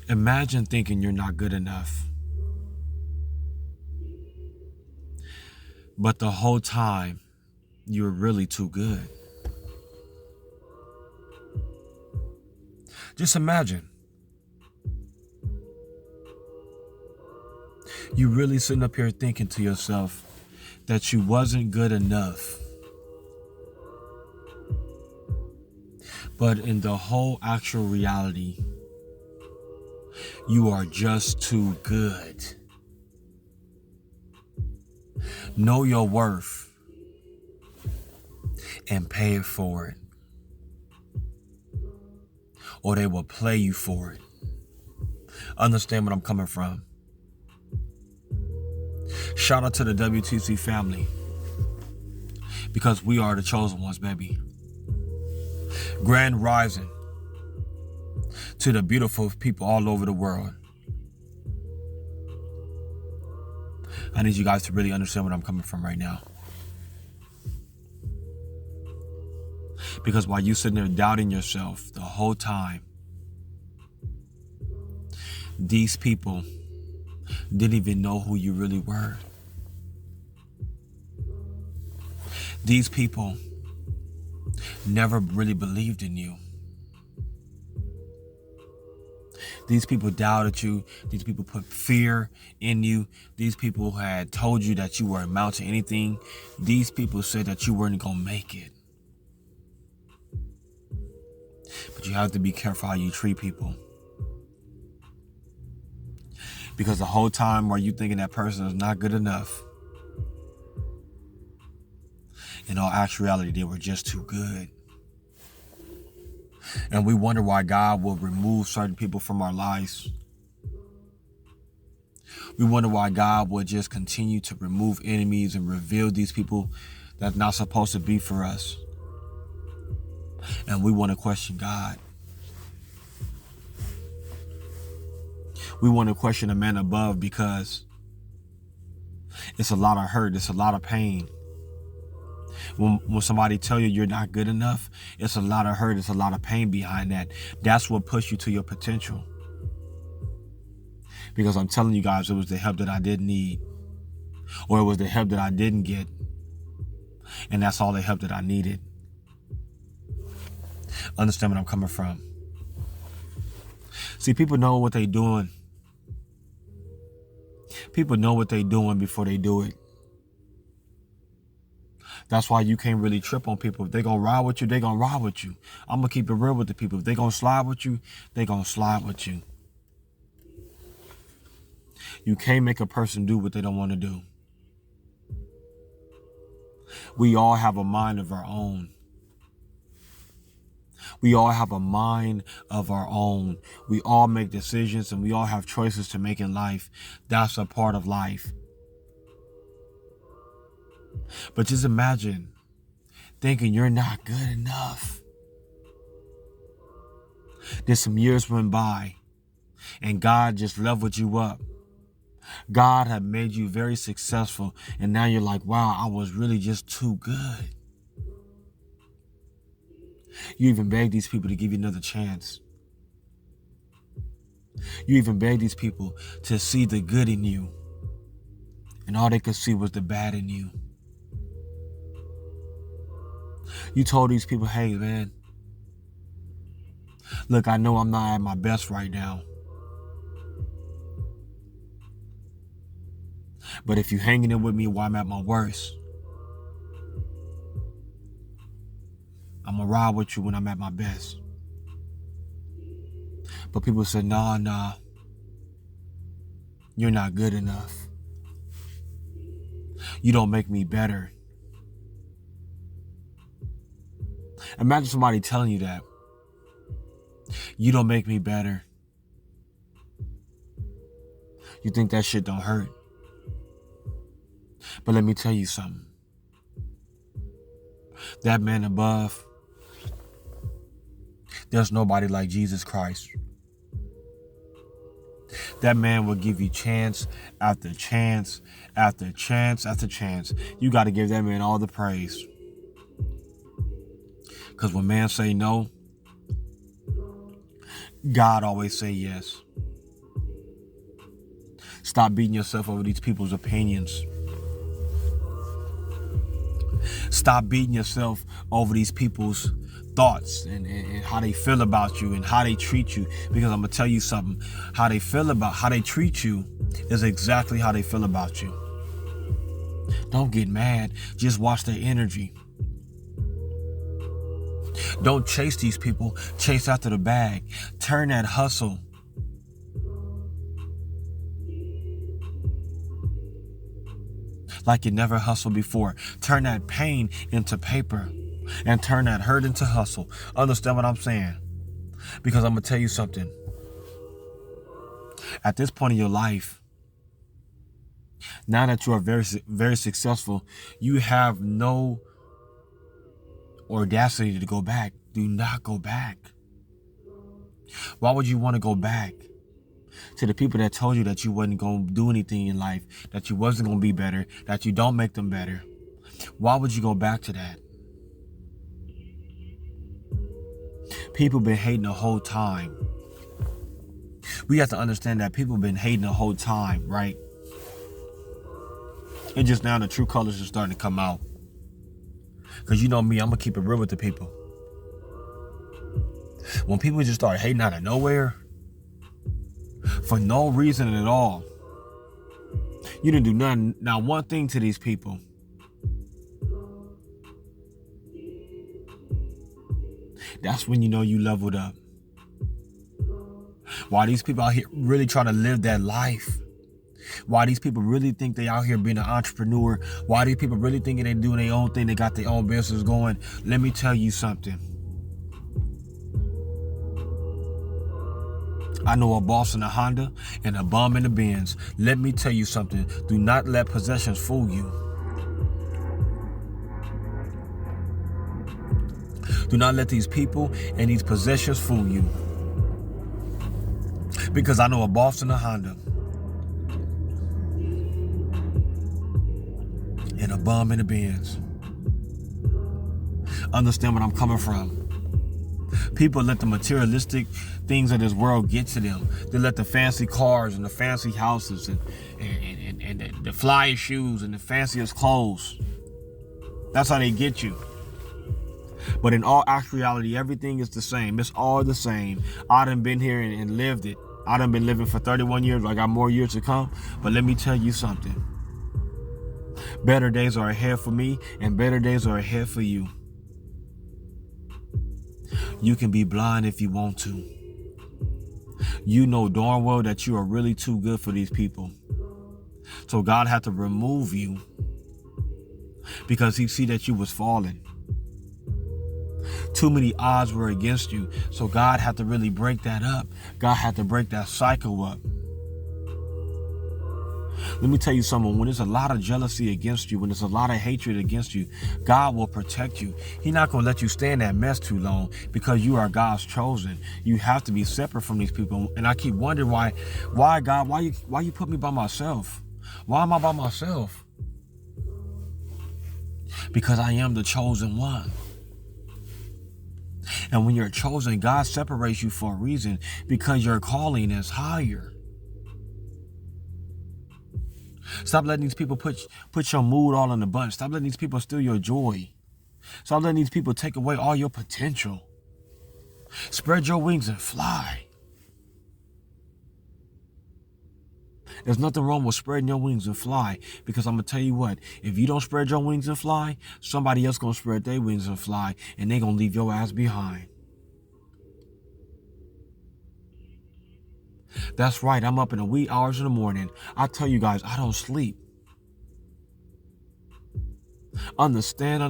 Imagine thinking you're not good enough, but the whole time you're really too good. Just imagine you really sitting up here thinking to yourself that you wasn't good enough, but in the whole actual reality, you are just too good. Know your worth and pay it forward, or they will play you for it. Understand what I'm coming from. Shout out to the W.T.C family, because we are the chosen ones, baby. Grand rising to the beautiful people all over the world. I need you guys to really understand what I'm coming from right now. Because while you sitting there doubting yourself the whole time, these people didn't even know who you really were. These people never really believed in you. These people doubted you. These people put fear in you. These people had told you that you weren't amount to anything. These people said that you weren't going to make it. But you have to be careful how you treat people. Because the whole time while you thinking that person is not good enough, in all actuality, they were just too good. And we wonder why God will remove certain people from our lives. We wonder why God will just continue to remove enemies and reveal these people that's not supposed to be for us. And we want to question God. We want to question a man above, because it's a lot of hurt. It's a lot of pain. When somebody tell you you're not good enough, it's a lot of hurt. It's a lot of pain behind that. That's what pushed you to your potential. Because I'm telling you guys, it was the help that I didn't need. Or it was the help that I didn't get. And that's all the help that I needed. Understand where I'm coming from. See, people know what they're doing. People know what they're doing before they do it. That's why you can't really trip on people. If they're going to ride with you, they're going to ride with you. I'm going to keep it real with the people. If they're going to slide with you, they're going to slide with you. You can't make a person do what they don't want to do. We all have a mind of our own. We all have a mind of our own. We all make decisions and we all have choices to make in life. That's a part of life. But just imagine thinking you're not good enough. Then some years went by and God just leveled you up. God had made you very successful, and now you're like, wow, I was really just too good. You even beg these people to give you another chance. You even beg these people to see the good in you, and all they could see was the bad in you. You told these people, hey, man, look, I know I'm not at my best right now, but if you're hanging in with me while I'm at my worst, I'm going to ride with you when I'm at my best. But people said, nah, you're not good enough. You don't make me better. Imagine somebody telling you that. You don't make me better. You think that shit don't hurt. But let me tell you something. That man above, there's nobody like Jesus Christ. That man will give you chance after chance after chance after chance. You got to give that man all the praise. Because when man say no, God always say yes. Stop beating yourself over these people's opinions. Stop beating yourself over these people's thoughts and how they feel about you and how they treat you. Because I'm going to tell you something. How they feel about, how they treat you is exactly how they feel about you. Don't get mad. Just watch their energy. Don't chase these people. Chase after the bag. Turn that hustle like you never hustled before. Turn that pain into paper and turn that hurt into hustle. Understand what I'm saying? Because I'm going to tell you something. At this point in your life, now that you are very, very successful, you have no audacity to go back. Do not go back. Why would you want to go back to the people that told you that you wasn't going to do anything in life, that you wasn't going to be better, that you don't make them better? Why would you go back to that? People been hating the whole time. We have to understand that people been hating the whole time, right? And just now the true colors are starting to come out. Because you know me, I'm going to keep it real with the people. When people just start hating out of nowhere, for no reason at all, you didn't do nothing, not one thing to these people. That's when you know you leveled up. Why these people out here really trying to live that life? Why these people really think they out here being an entrepreneur? Why these people really thinking they doing their own thing? They got their own business going. Let me tell you something. I know a boss in a Honda and a bum in the Benz. Let me tell you something. Do not let possessions fool you. Do not let these people and these possessions fool you. Because I know a boss in a Honda and a bum in the Benz. Understand where I'm coming from. People let the materialistic things of this world get to them. They let the fancy cars and the fancy houses and the flyest shoes and the fanciest clothes. That's how they get you. But in all actuality, everything is the same. It's all the same. I done been here and lived it. I done been living for 31 years. I got more years to come. But let me tell you something. Better days are ahead for me and better days are ahead for you. You can be blind if you want to. You know darn well that you are really too good for these people. So God had to remove you because he see that you was falling. Too many odds were against you. So God had to really break that up. God had to break that cycle up. Let me tell you something. When there's a lot of jealousy against you, when there's a lot of hatred against you, God will protect you. He's not going to let you stay in that mess too long because you are God's chosen. You have to be separate from these people. And I keep wondering why God, why you put me by myself? Why am I by myself? Because I am the chosen one. And when you're chosen, God separates you for a reason because your calling is higher. Stop letting these people put your mood all in a bunch. Stop letting these people steal your joy. Stop letting these people take away all your potential. Spread your wings and fly. There's nothing wrong with spreading your wings and fly. Because I'm going to tell you what, if you don't spread your wings and fly, somebody else going to spread their wings and fly. And they're going to leave your ass behind. That's right. I'm up in the wee hours in the morning. I tell you guys, I don't sleep. Understand.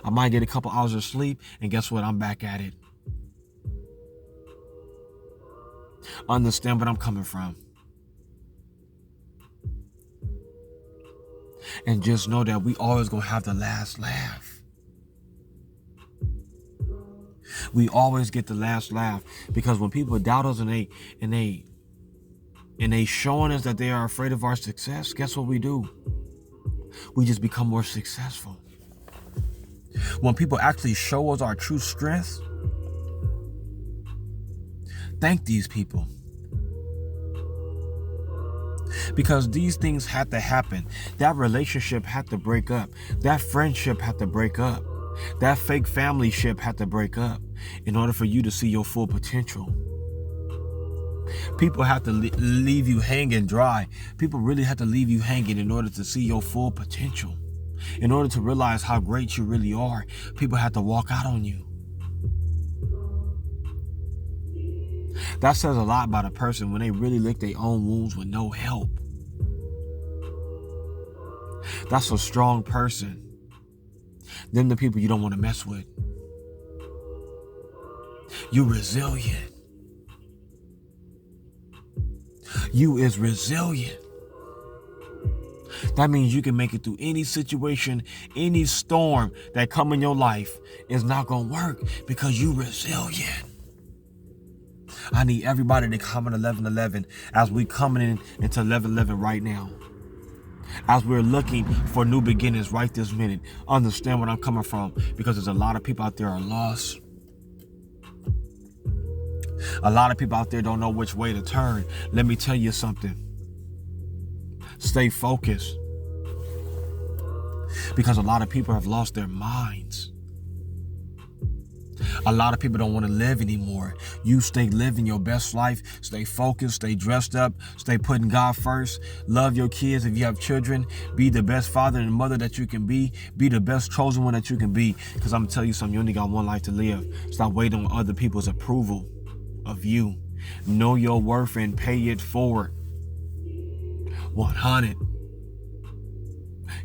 I might get a couple hours of sleep, and guess what? I'm back at it. Understand where I'm coming from. And just know that we always gonna have the last laugh. We always get the last laugh because when people doubt us and they showing us that they are afraid of our success, guess what we do? We just become more successful. When people actually show us our true strength, thank these people. Because these things had to happen. That relationship had to break up. That friendship had to break up. That fake family ship had to break up in order for you to see your full potential. People have to leave you hanging dry. People really have to leave you hanging in order to see your full potential. In order to realize how great you really are, people have to walk out on you. That says a lot about a person when they really lick their own wounds with no help. That's a strong person. Them the people you don't want to mess with. You resilient. You is resilient. That means you can make it through any situation, any storm that come in your life is not going to work because you resilient. I need everybody to comment 1111 as we coming into 1111 right now. As we're looking for new beginnings right this minute. Understand where I'm coming from, because there's a lot of people out there are lost. A lot of people out there don't know which way to turn. Let me tell you something. Stay focused. Because a lot of people have lost their minds. A lot of people don't want to live anymore. You stay living your best life. Stay focused. Stay dressed up. Stay putting God first. Love your kids if you have children. Be the best father and mother that you can be. Be the best chosen one that you can be. Because I'm going to tell you something. You only got one life to live. Stop waiting on other people's approval of you. Know your worth and pay it forward. 100.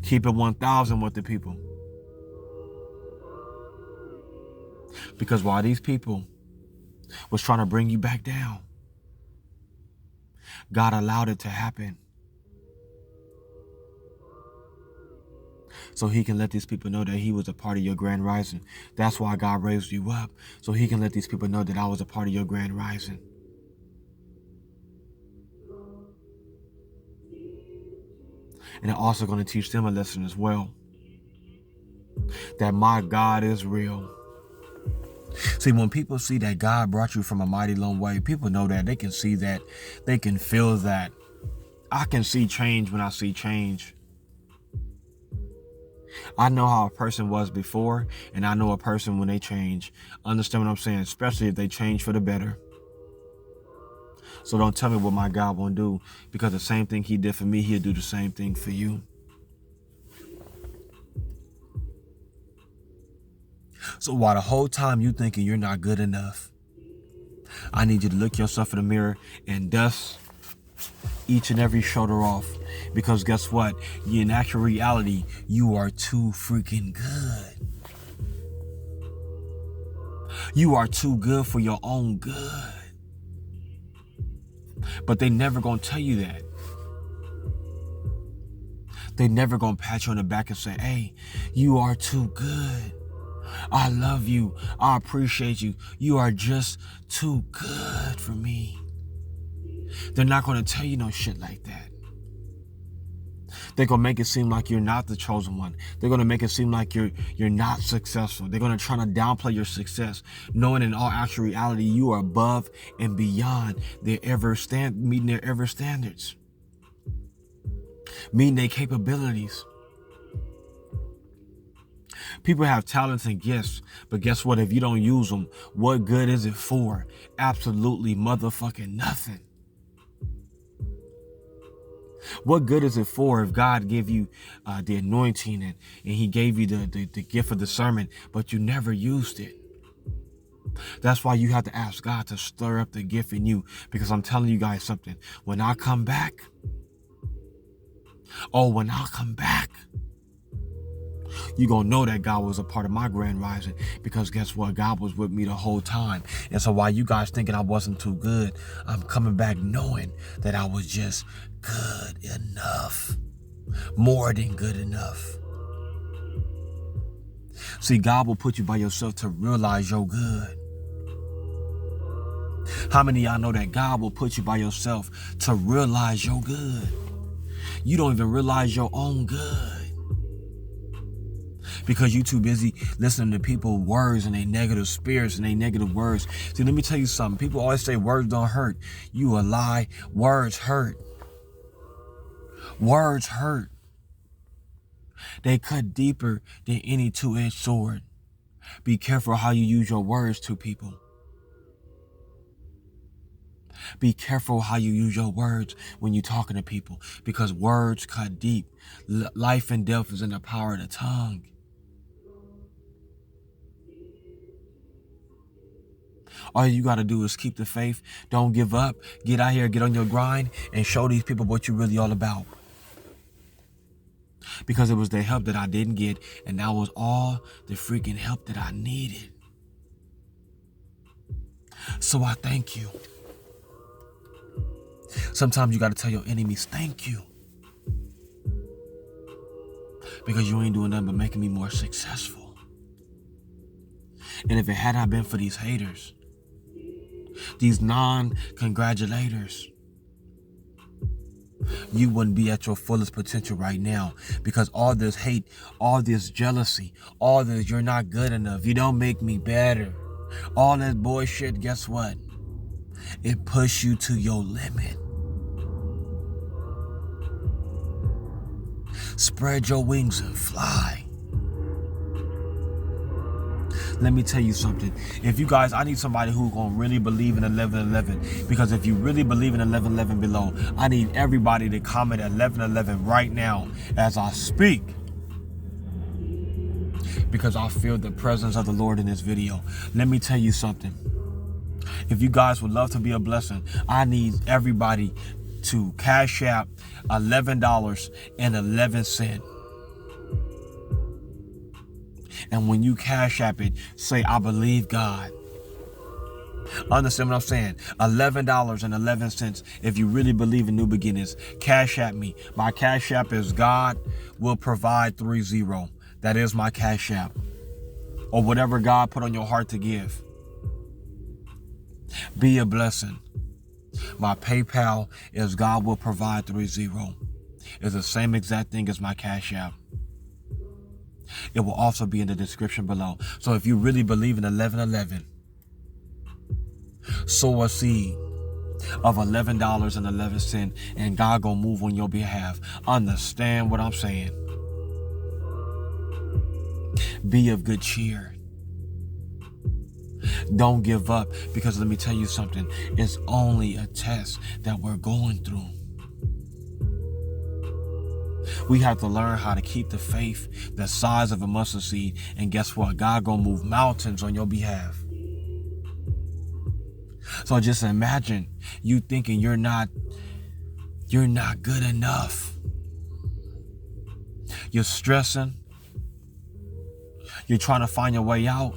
Keep it 1,000 with the people. Because while these people was trying to bring you back down, God allowed it to happen. So he can let these people know that he was a part of your grand rising. That's why God raised you up. So he can let these people know that I was a part of your grand rising. And I'm also going to teach them a lesson as well. That my God is real. See, when people see that God brought you from a mighty long way, people know that. They can see that. They can feel that. I can see change when I see change. I know how a person was before, and I know a person when they change. Understand what I'm saying? Especially if they change for the better. So don't tell me what my God won't do, because the same thing he did for me, he'll do the same thing for you. So while the whole time you thinking you're not good enough, I need you to look yourself in the mirror and dust each and every shoulder off. Because guess what? In actual reality, you are too freaking good. You are too good for your own good. But they never gonna tell you that. They never gonna pat you on the back and say, hey, you are too good. I love you. I appreciate you. You are just too good for me. They're not going to tell you no shit like that. They're going to make it seem like you're not the chosen one. They're going to make it seem like you're not successful. They're going to try to downplay your success, knowing in all actual reality you are above and beyond meeting their ever standards, meeting their capabilities. People have talents and gifts, but guess what? If you don't use them, what good is it for? Absolutely motherfucking nothing. What good is it for if God gave you the anointing and he gave you the gift of discernment, but you never used it? That's why you have to ask God to stir up the gift in you, because I'm telling you guys something. When I come back, you're going to know that God was a part of my grand rising, because guess what? God was with me the whole time. And so while you guys thinking I wasn't too good, I'm coming back knowing that I was just good enough. More than good enough. See, God will put you by yourself to realize you're good. How many of y'all know that God will put you by yourself to realize you're good? You don't even realize your own good, because you're too busy listening to people's words and their negative spirits and their negative words. See, let me tell you something. People always say words don't hurt. You a lie. Words hurt. Words hurt. They cut deeper than any two-edged sword. Be careful how you use your words to people. Be careful how you use your words when you're talking to people, because words cut deep. Life and death is in the power of the tongue. All you got to do is keep the faith. Don't give up. Get out here, get on your grind, and show these people what you're really all about. Because it was the help that I didn't get, and that was all the freaking help that I needed. So I thank you. Sometimes you got to tell your enemies, thank you. Because you ain't doing nothing but making me more successful. And if it had not been for these haters, these non-congratulators, you wouldn't be at your fullest potential right now. Because all this hate, all this jealousy, all this you're not good enough, you don't make me better, all that bullshit, guess what? It pushes you to your limit. Spread your wings and fly. Let me tell you something. If you guys, I need somebody who's going to really believe in 1111. Because if you really believe in 1111 below, I need everybody to comment 1111 right now as I speak. Because I feel the presence of the Lord in this video. Let me tell you something. If you guys would love to be a blessing, I need everybody to cash app $11.11. And when you cash app it, say, I believe God. Understand what I'm saying? $11.11. If you really believe in new beginnings, cash app me. My cash app is God will provide 30. That is my cash app. Or whatever God put on your heart to give. Be a blessing. My PayPal is God will provide 30. It's the same exact thing as my cash app. It will also be in the description below. So if you really believe in 1111, sow a seed of $11.11, and God gonna move on your behalf. Understand what I'm saying? Be of good cheer. Don't give up, because let me tell you something. It's only a test that we're going through. We have to learn how to keep the faith the size of a mustard seed. And guess what? God gonna move mountains on your behalf. So just imagine you thinking you're not good enough. You're stressing. You're trying to find your way out.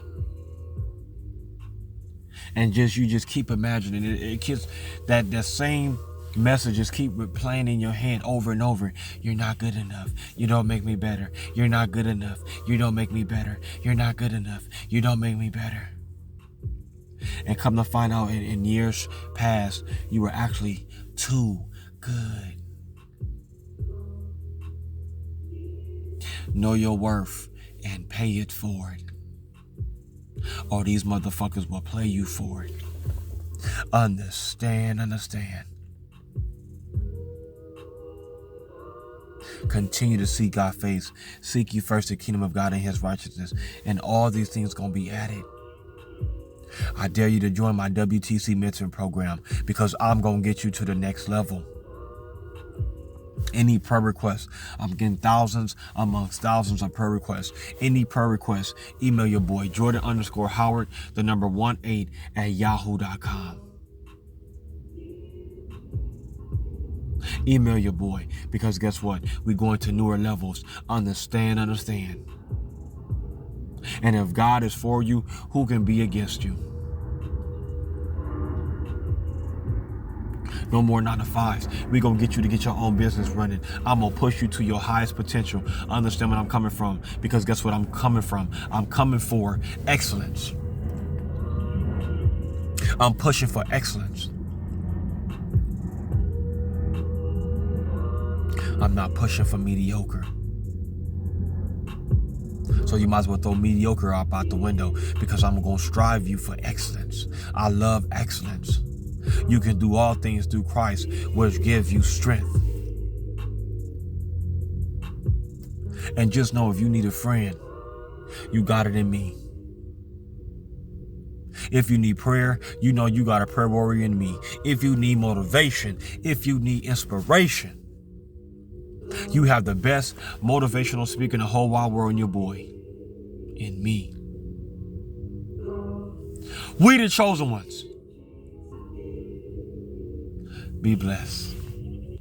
And you just keep imagining it. It keeps that same messages keep replaying in your head over and over. You're not good enough. You don't make me better. You're not good enough. You don't make me better. You're not good enough. You don't make me better. And come to find out in years past, you were actually too good. Know your worth and pay it forward. Or these motherfuckers will play you for it. Understand. Continue to seek God's face. Seek ye first the kingdom of God and his righteousness, and all these things gonna be added. I dare you to join my W.T.C mentoring program, because I'm gonna get you to the next level. Any prayer requests, I'm getting thousands amongst thousands of prayer requests. Any prayer requests, email your boy Jordan_Howard 18 at yahoo.com. Email your boy, because guess what? We're going to newer levels. Understand. And if God is for you, who can be against you? No more 9-to-5s. We're going to get you to get your own business running. I'm going to push you to your highest potential. Understand where I'm coming from, because guess what I'm coming from? I'm coming for excellence. I'm pushing for excellence. I'm not pushing for mediocre. So you might as well throw mediocre up out the window, because I'm going to strive you for excellence. I love excellence. You can do all things through Christ, which gives you strength. And just know, if you need a friend, you got it in me. If you need prayer, you know you got a prayer warrior in me. If you need motivation, if you need inspiration, you have the best motivational speaker in the whole wide world in your boy, in me. We the chosen ones. Be blessed.